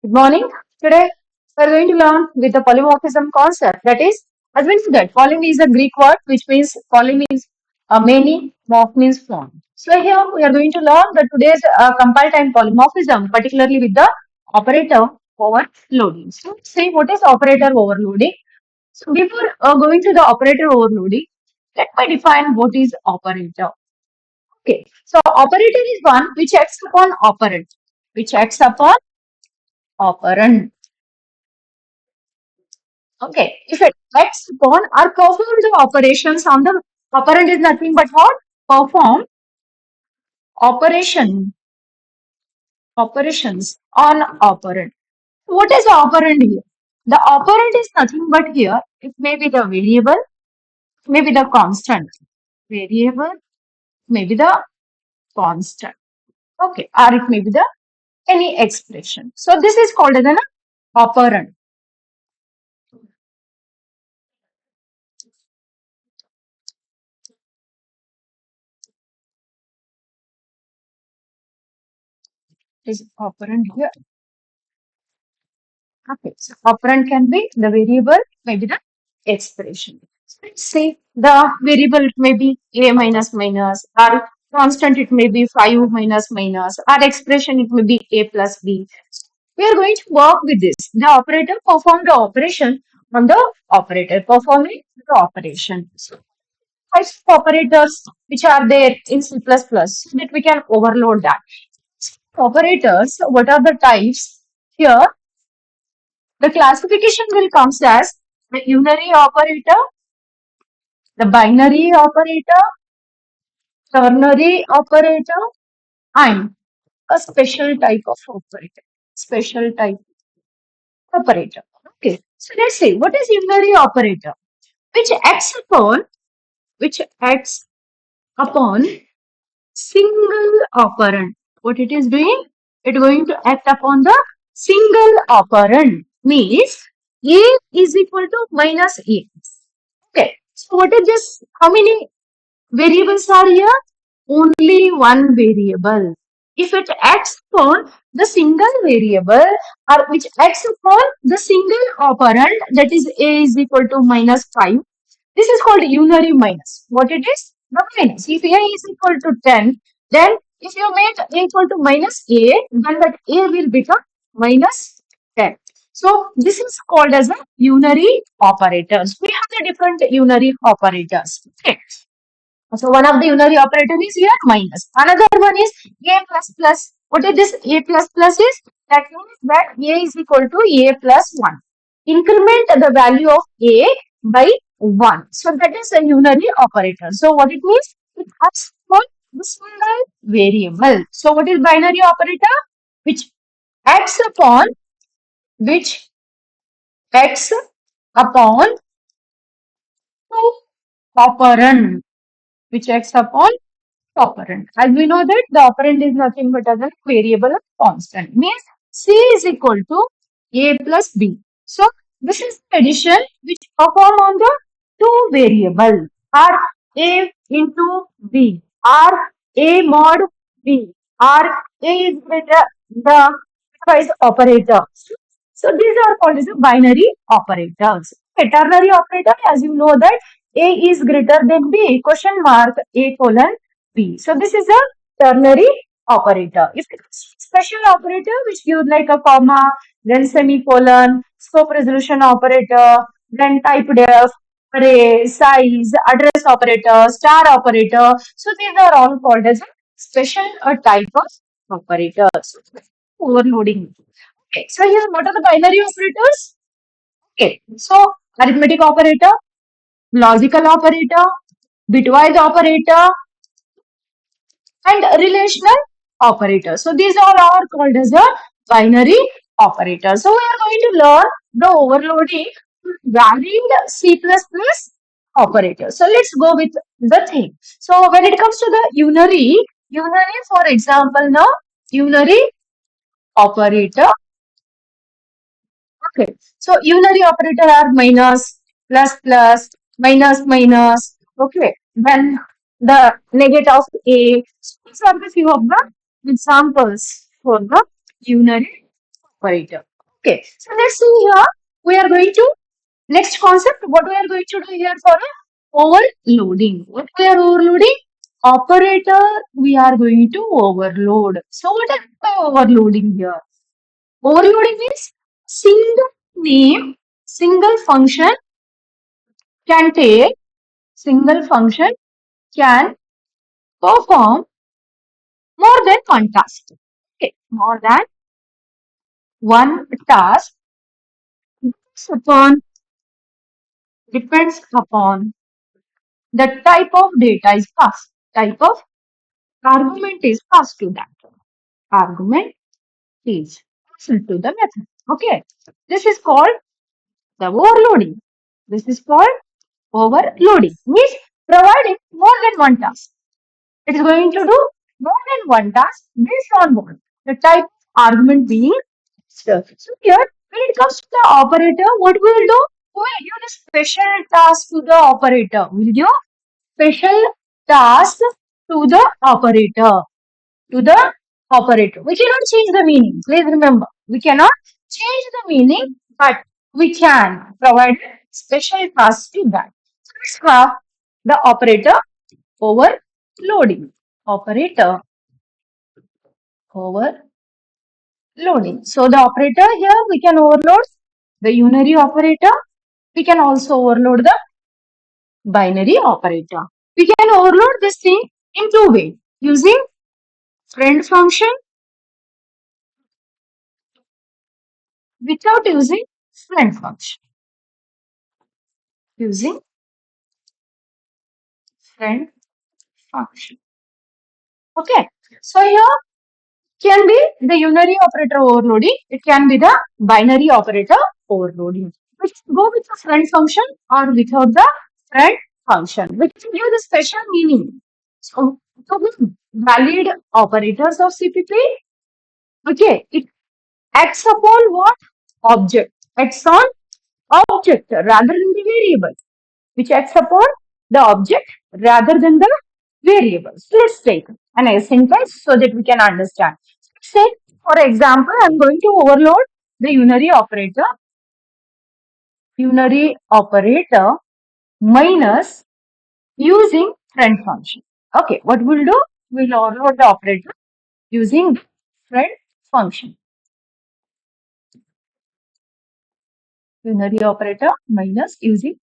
Good morning. Today we are going to learn with the polymorphism concept. That is, as we know that poly is a Greek word which means poly means many, morph means form. So here we are going to learn the today's compile time polymorphism, particularly with the operator overloading. So say what is operator overloading? So before going to the operator overloading, let me define what is operator. Okay. So operator is one which acts upon operand, which acts upon operand. Okay, if it acts upon or perform the operations on the operand is nothing but what? Perform operation operations on operand. What is the operand here? The operand is nothing but here. It may be the variable, maybe the constant. Variable, maybe the constant. Okay, or it may be the any expression. So this is called as an operand. Is operand here. Okay, so operand can be the variable, maybe the expression. So let's say the variable it may be a minus minus, or constant it may be 5 minus minus, or expression it may be a plus b. We are going to work with this. The operator perform the operation on the operator performing the operation. So types of operators which are there in C++ so that we can overload that. Operators, what are the types? Here the classification will come as the unary operator, the binary operator, ternary operator, and a special type of operator. Special type operator. Okay. So let's see what is unary operator, which acts upon which acts upon single operand. What it is doing? It is going to act upon the single operand. Means a is equal to minus a. Okay. So what is this? How many variables are here? Only one variable. If it acts upon the single variable or which acts upon the single operand, that is a is equal to minus 5. This is called unary minus. What it is? The minus. If a is equal to 10, then if you make a equal to minus a, then that a will become minus 10. So this is called as a unary operators. We have the different unary operators. Okay. So one of the unary operator is here minus. Another one is a plus plus. What is this a plus plus is? That means that a is equal to a plus 1. Increment the value of a by 1. So that is a unary operator. So what it means? It acts for the single variable. So what is binary operator? Which acts upon which acts upon two operand. Which acts upon operand. As we know that the operand is nothing but as a variable of constant. Means C is equal to A plus B. So this is the addition which perform on the two variable or A into B or A mod B or A is greater the bitwise operator. So these are called as binary operators. A ternary operator, as you know that A is greater than B, question mark A colon B. So this is a ternary operator. If it's special operator which gives like a comma, then semicolon, scope resolution operator, then type def, array, size, address operator, star operator. So these are all called as a special type of operators. Overloading. Okay, so here what are the binary operators? Okay, so arithmetic operator, logical operator, bitwise operator, and relational operator. So these all are called as a binary operator. So we are going to learn the overloading varied C++ operator. So let's go with the thing. So when it comes to the unary for example now, unary operator. Okay. So unary operator are minus, plus plus, minus minus. Okay. Then the negate of A. So these are the few of the examples for the unary operator. Okay, so let's see here. We are going to next concept. What we are going to do here for overloading. What we are overloading? Operator. We are going to overload. So what is by overloading here? Overloading means single name, single function can take, single function can perform more than one task. Okay, more than one task depends upon depends upon the type of data is passed. Type of argument is passed to that. Argument is passed to the method. Okay, this is called the overloading. This is called overloading. Means providing more than one task. It is going to do more than one task based on what? The type of argument being served. So here, when it comes to the operator, what we will do? We will give the special task to the operator. We will give special task to the operator. To the operator. We cannot change the meaning. Please remember, we cannot change the meaning, but we can provide special task to that. So let's have the operator overloading. Operator overloading. So the operator here we can overload the unary operator. We can also overload the binary operator. We can overload this thing in two ways using friend function without using friend function. Using friend function. Okay. So here can be the unary operator overloading. It can be the binary operator overloading. We can go with the friend function or without the friend function. We can give the special meaning. So with valid operators of CPP, okay, it acts upon what? Object. Acts on object rather than the variable, which acts upon the object rather than the variable. So let's take an sentence so that we can understand. Say, for example, I'm going to overload the unary operator minus using friend function. Okay, what we'll do? We'll overload the operator using friend function. Unary operator minus using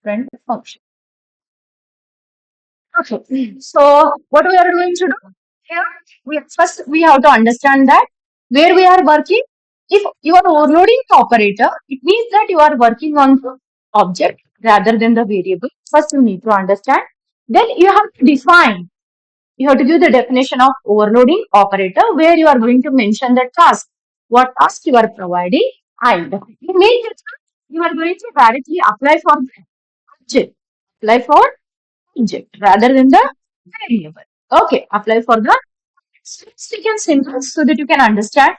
friend function. Okay, so what we are going to do here? First we have to understand that where we are working. If you are overloading the operator, it means that you are working on the object rather than the variable. First you need to understand. Then you have to define. You have to give the definition of overloading operator where you are going to mention the task. What task you are providing, and you make it you are going to directly apply for the object. Apply for object rather than the variable. Okay, apply for the second syntax so that you can understand.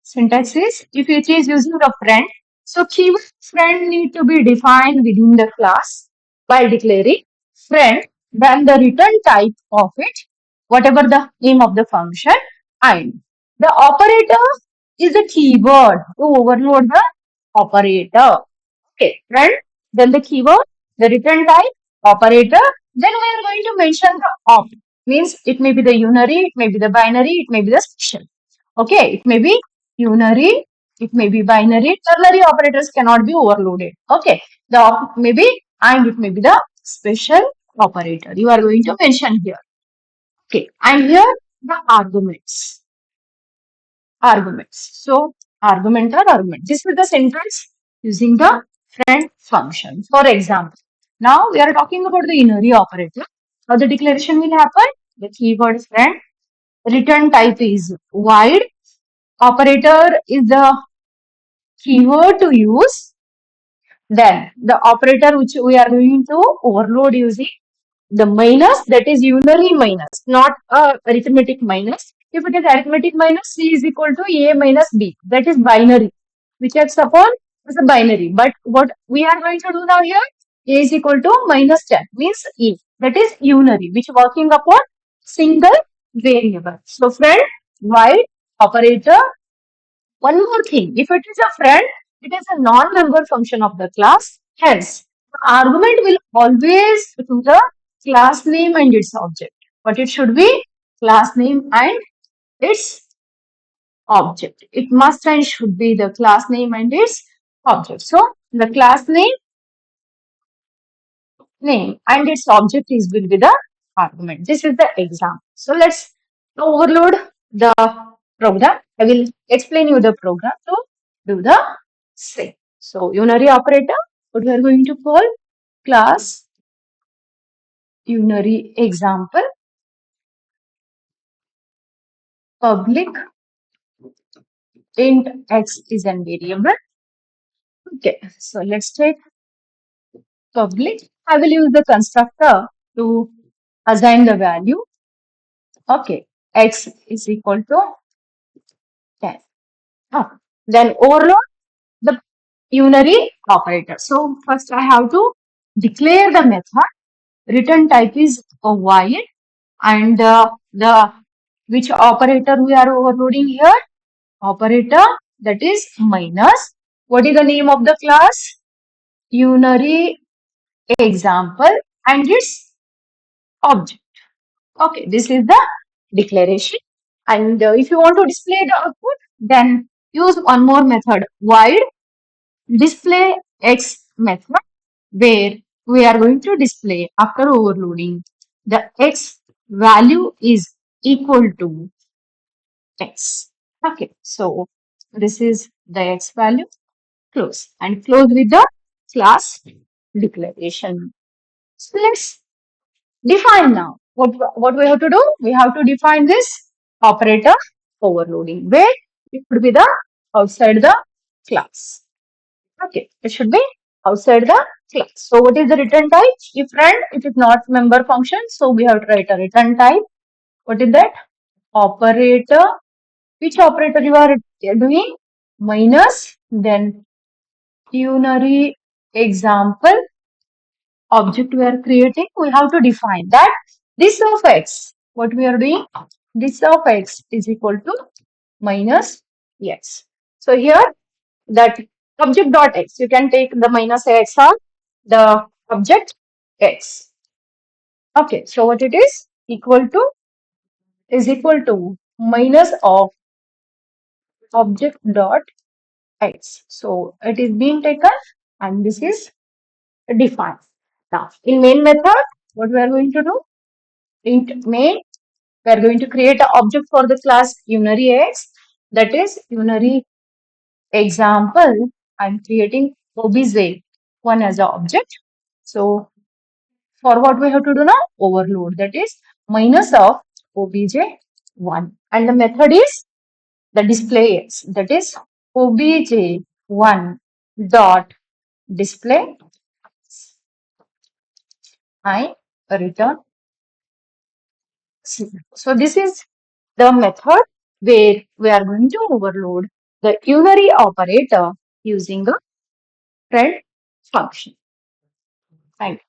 Syntax is if it is using a friend, so keyword friend need to be defined within the class by declaring friend, then the return type of it, whatever the name of the function, and the operator is the keyword to overload the operator. Okay, friend, then the keyword, the return type, operator, then we are going to mention the op. Means it may be the unary, it may be the binary, it may be the special. Okay, it may be unary, it may be binary. Ternary operators cannot be overloaded. Okay, the op may be and it may be the special operator. You are going to mention here. Okay, and here the arguments. Arguments. So argument or argument. This is the sentence using the friend function. For example, now we are talking about the unary operator. How the declaration will happen? The keyword friend. Return type is wide. Operator is the keyword to use. Then the operator which we are going to overload using the minus, that is unary minus, not arithmetic minus. If it is arithmetic minus, C is equal to A minus B. That is binary, which acts upon as a binary. But what we are going to do now here, A is equal to minus 10 means A. That is unary, which working upon single variable. So friend, while operator One more thing, if it is a friend, it is a non-member function of the class. Hence, the argument will always to the class name and its object. But it should be class name and its object. It must and should be the class name and its object. So, the class name and its object is will be the argument. This is the example. So let's overload the program. I will explain you the program to do the same. So unary operator, what we are going to call class unary example public int x is an variable. Okay, so let's take public. I will use the constructor to assign the value. Okay, x is equal to 10. Ah, then overload the unary operator. So first I have to declare the method. Return type is a void, and the which operator we are overloading here? Operator, that is minus. What is the name of the class? Unary example and its object. Okay, this is the declaration. And if you want to display the output, then use one more method, void display x method, where we are going to display after overloading the x value is equal to x. Okay, so this is the x value. Close and close with the class declaration. So let's define now. What we have to do? We have to define this operator overloading, where it should be the outside the class. Okay, it should be outside the class. So what is the return type? If friend, it is not member function, so we have to write a return type. What is that? Operator. Which operator you are doing? Minus, then unary example object we are creating. We have to define that this of x. What we are doing? This of x is equal to minus x. So here that object dot x, you can take the minus x on the object x. Okay, so what it is equal to minus of object dot x. So it is being taken and this is defined. Now in main method, what we are going to do? In main, we are going to create an object for the class unary x, that is unary example. I'm creating obj one as an object. So for what we have to do now? Overload, that is minus of obj1, and the method is the display x, that is obj1 dot display. I return 0. So this is the method where we are going to overload the unary operator using a friend function. Thank you.